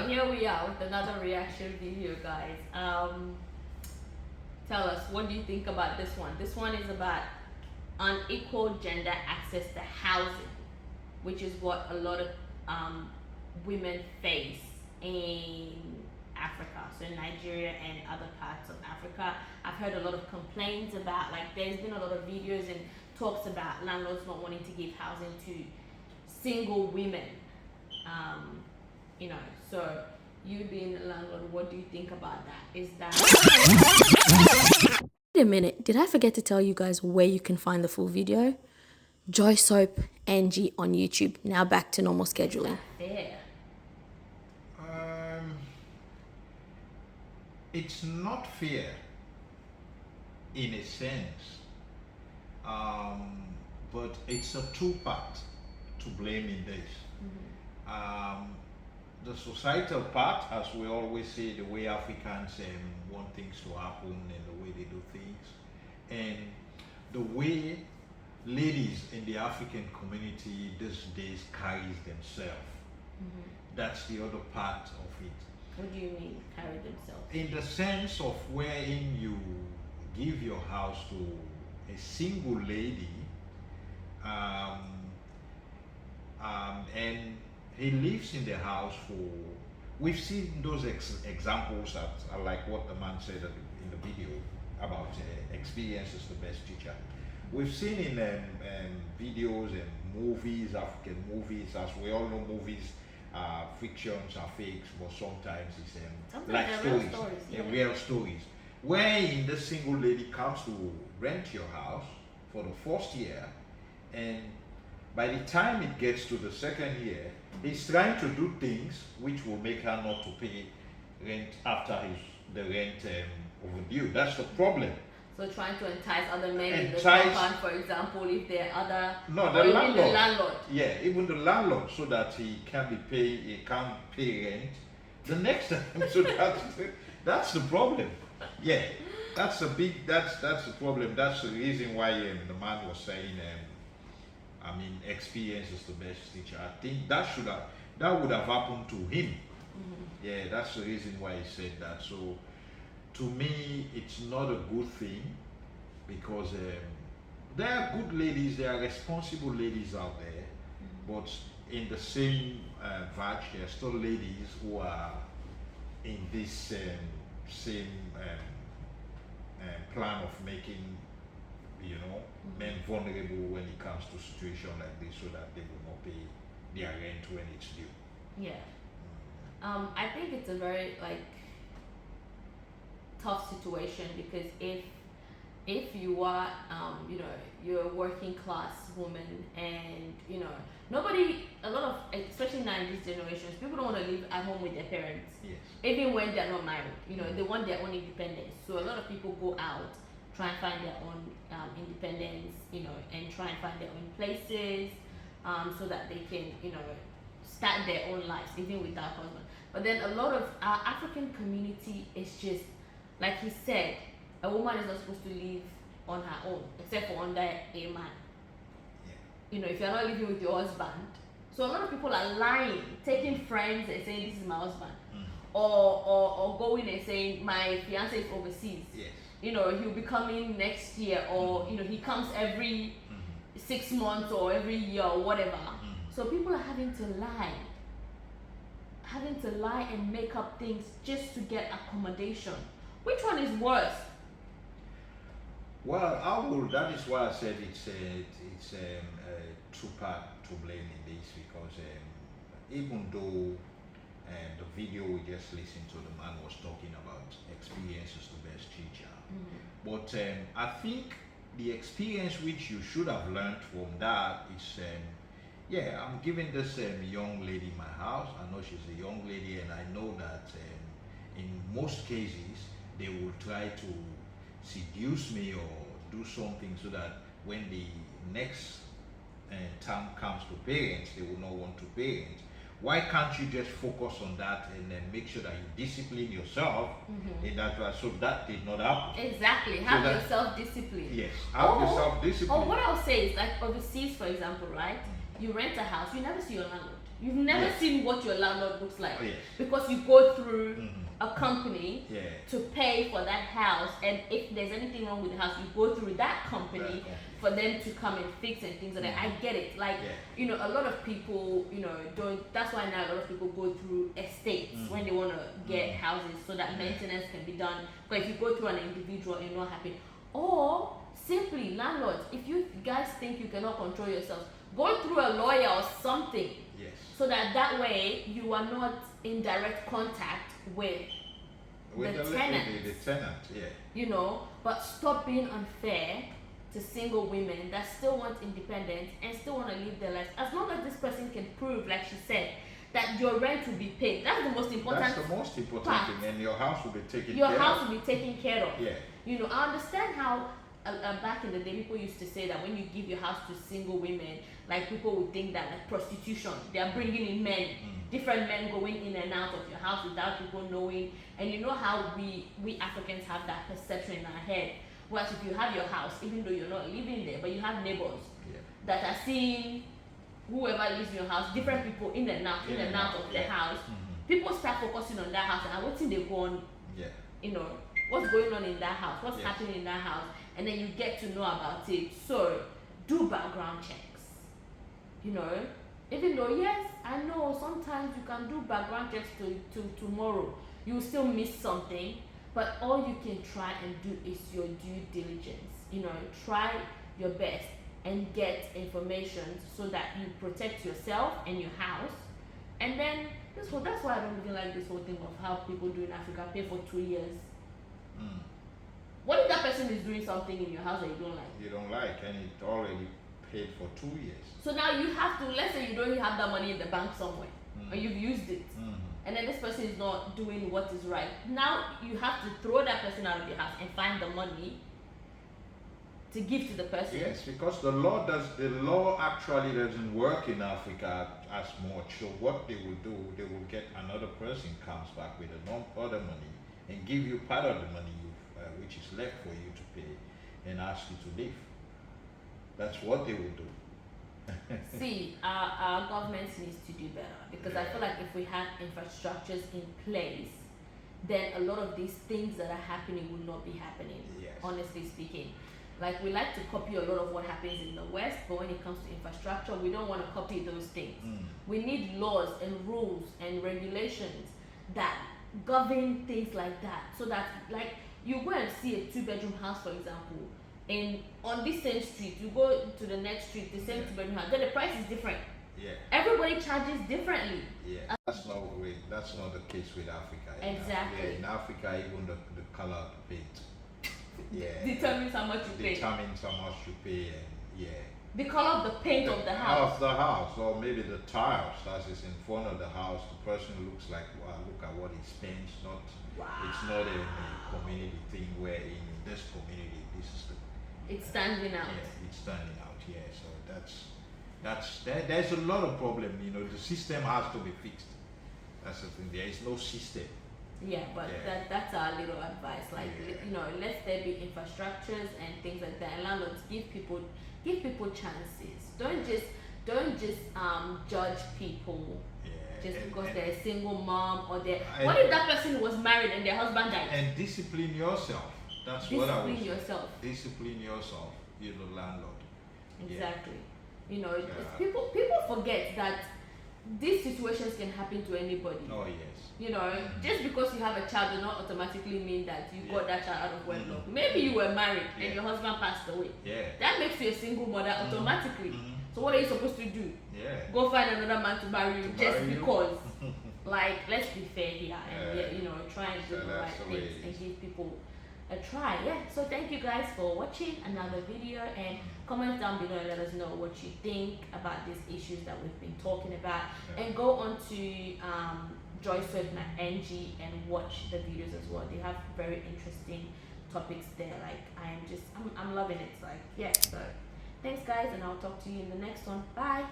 here we are with another reaction video, guys. Tell us, what do you think about this one? This one is about unequal gender access to housing, which is what a lot of women face in Africa, so Nigeria and other parts of Africa. I've heard a lot of complaints about, like, there's been a lot of videos and talks about landlords not wanting to give housing to single women. So you being a landlord, what do you think about that? Is that... Wait a minute, did I forget to tell you guys where you can find the full video? Joy Soap NG on YouTube. Now back to normal scheduling. Fair? It's not fair in a sense, but it's a two-part to blame in this. The societal part, as we always say, the way Africans want things to happen and the way they do things, and the way ladies in the African community these days carries themselves. That's the other part of it. What do you mean, carry themselves? In the sense of wherein you give your house to a single lady, and he lives in the house for... We've seen those examples that are like what the man said in the video about experience is the best teacher. We've seen in videos and movies, African movies, as we all know, movies fictions are fakes, but sometimes it's like stories, real stories, wherein the single lady comes to rent your house for the first year, and by the time it gets to the second year, he's trying to do things which will make her not to pay rent after the rent overdue. That's the problem. So trying to entice other men in the compound, for example, if there are other... No, the landlord. Yeah, even the landlord, so that he can't pay rent the next time. So that's the problem. Yeah, that's the problem. That's the reason why the man was saying, experience is the best teacher. I think that would have happened to him. Yeah, that's the reason why he said that. So to me, it's not a good thing, because there are good ladies, there are responsible ladies out there, but in the same batch, there are still ladies who are in this same plan of making, men vulnerable when it comes to situation like this, so that they will not pay their rent when it's due. Yeah. I think it's a very tough situation, because if you are you're a working class woman, and a lot of, especially now in these generations, people don't want to live at home with their parents. Yes. Even when they're not married, they want their own independence. So a lot of people go out, try and find their own independence, and try and find their own places, so that they can start their own lives even without husband. But then a lot of our African community is just, like he said, a woman is not supposed to live on her own, except for under a man. Yeah. If you're not living with your husband. So a lot of people are lying, taking friends and saying, this is my husband. Or going and saying, my fiance is overseas. Yes. He'll be coming next year, or he comes every 6 months or every year or whatever. So people are having to lie and make up things just to get accommodation. Which one is worse? Well, that is why I said it's a two-part to blame in this, because even though the video we just listened to, the man was talking about experience is the best teacher, but I think the experience which you should have learned from that is, I'm giving this young lady my house. I know she's a young lady, and I know that in most cases they will try to seduce me or do something, so that when the next time comes to parents, they will not want to parent. Why can't you just focus on that and then make sure that you discipline yourself in that way, so that did not happen? Exactly. Have your self-discipline. Yes, have your self-discipline. Or what I'll say is, like overseas, for example, right? you rent a house, you never see your landlord. You've never Yes. seen what your landlord looks like. Oh, yes. Because you go through Mhm. a company Yeah. to pay for that house, and if there's anything wrong with the house, you go through that company That company. for them to come and fix and things like that. I get it. Like, Yeah. you know, a lot of people, you know, don't. That's why now a lot of people go through estates Mhm. when they want to get Mhm. houses so that Yeah. maintenance can be done. But if you go through an individual, you're not happy. Or simply landlords, if you guys think you cannot control yourselves, go through a lawyer or something, Yes. so that way you are not in direct contact with With the the tenants. tenant, yeah. you know, but stop being unfair to single women that still want independence and still want to live their lives. As long as this person can prove, like she said, that your rent will be paid. That's the most important. That's the most important part. thing, and your house will be taken Your care house of. will be taken care of. Yeah. You know, I understand how back in the day people used to say that when you give your house to single women, like people would think that like prostitution, they are bringing in men, different men going in and out of your house without people knowing. And you know how we Africans have that perception in our head. Whereas if you have your house, even though you're not living there, but you have neighbors Yeah. that are seeing whoever lives in your house, different people in and out, in and out of the yeah. house, Mhm. people start focusing on that house and what thing they go on, Yeah. you know, what's going on in that house, what's Yes. happening in that house, and then you get to know about it. So do background checks. You know, even though yes, I know sometimes you can do background checks to tomorrow, you will still miss something, but all you can try and do is your due diligence. You know, try your best and get information so that you protect yourself and your house. And then that's why I don't even like this whole thing of how people do in Africa pay for 2 years. Mm. What if that person is doing something in your house that you don't like? You don't like, and it already paid for 2 years. So now you have to, let's say you don't have that money in the bank somewhere, or you've used it, Mhm. and then this person is not doing what is right. Now you have to throw that person out of your house and find the money to give to the person. Yes, because the law actually doesn't work in Africa as much. So what they will do, they will get another person comes back with other money and give you part of the money which is left for you to pay, and ask you to leave. That's what they will do. See, our government needs to do better, because I feel like if we have infrastructures in place, then a lot of these things that are happening will not be happening. Yes. Honestly speaking, like we like to copy a lot of what happens in the West, but when it comes to infrastructure, we don't want to copy those things. We need laws and rules and regulations that govern things like that, so that like you go and see a 2-bedroom house, for example, and on this same street, you go to the next street, the same 2-bedroom house, then the price is different. Yeah. Everybody charges differently. Yeah. That's not the case with Africa. Exactly. Yeah, in Africa, even the color of the paint. Yeah. Determines how much you pay. Determines how much you pay, and yeah. The color of the paint of the house. Of the house, or maybe the tiles that is in front of the house. The person looks like, wow, look at what he spends. It's not a community thing where in this community this is the. It's standing out. Yeah, it's standing out. Yeah, so there's a lot of problem. You know, the system has to be fixed. That's the thing. There is no system. Yeah, but Yeah. that's our little advice. Like Yeah. you know, let there be infrastructures and things like that. And landlords, give people chances. Don't just judge people Yeah. just and- because and- they're a single mom or they're. And- What if that person was married and their husband died? And discipline yourself. That's what I Discipline would say. yourself. Discipline yourself. You're the landlord. Exactly. You know, Yeah. people forget that these situations can happen to anybody. Oh yes. You know, just because you have a child does not automatically mean that you got that child out of wedlock. Mhm. Maybe you were married Yeah. and your husband passed away. Yeah. That makes you a single mother automatically. Mhm. So what are you supposed to do? Yeah. Go find another man to marry you To just marry you? because? Like, let's be fair here and Yeah. you know, try and do So the that's right the way things it and is. give people a try. Yeah. So thank you guys for watching another video, and comment down below and let us know what you think about these issues that we've been talking about. Yeah. And go on to joysoap.ng and watch the videos as well. They have very interesting topics there. Like I'm loving it. Like yeah. So thanks guys, and I'll talk to you in the next one. Bye.